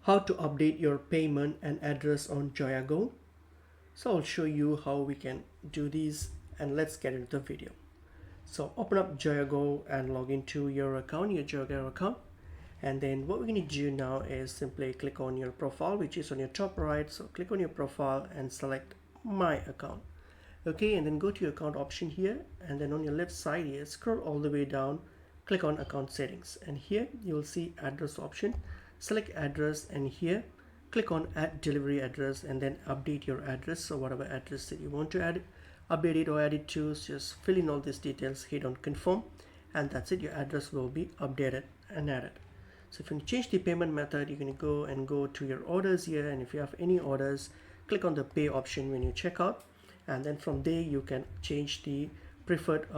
how to update your payment and address on JoyaGoo. So I'll show you how we can do these, and let's get into the video. So open up JoyaGoo and log into your account, your JoyaGoo account. And then what we're going to do now is simply click on your profile, which is on your top right. So click on your profile and select my account. Okay, and then go to your account option here, and then on your left side here, scroll all the way down, click on account settings, and here you will see address option. Select address, and here click on add delivery address, and then update your address. So whatever address that you want to add, update it or add it to, just fill in all these details, hit on confirm, and that's it. Your address will be updated and added. So if you change the payment method, you're going to go to your orders here, and if you have any orders, click on the pay option when you check out, and then from there you can change the preferred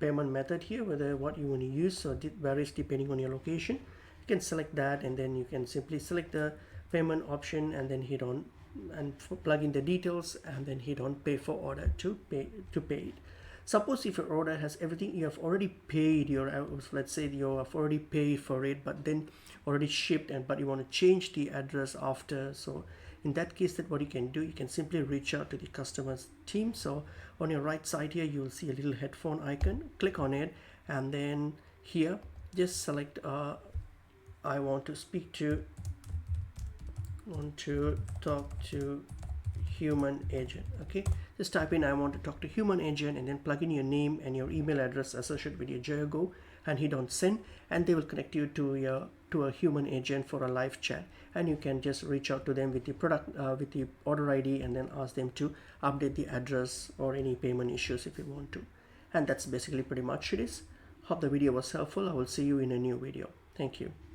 payment method here, whether what you want to use. So it varies depending on your location. You can select that, and then you can simply select the payment option and then hit on and plug in the details, and then hit on pay for order to pay it. Suppose if your order has everything, you have already paid your, let's say you have already paid for it, but then already shipped, but you want to change the address after. So in that case, that what you can do, you can simply reach out to the customer's team. So on your right side here, you will see a little headphone icon. Click on it, and then here just select I want to talk to human agent. Okay, just type in I want to talk to human agent, and then plug in your name and your email address associated with your JoyaGoo, and hit on send, and they will connect you to a human agent for a live chat, and you can just reach out to them with the product with the order ID, and then ask them to update the address or any payment issues if you want to. And that's basically pretty much it is. Hope the video was helpful. I will see you in a new video. Thank you.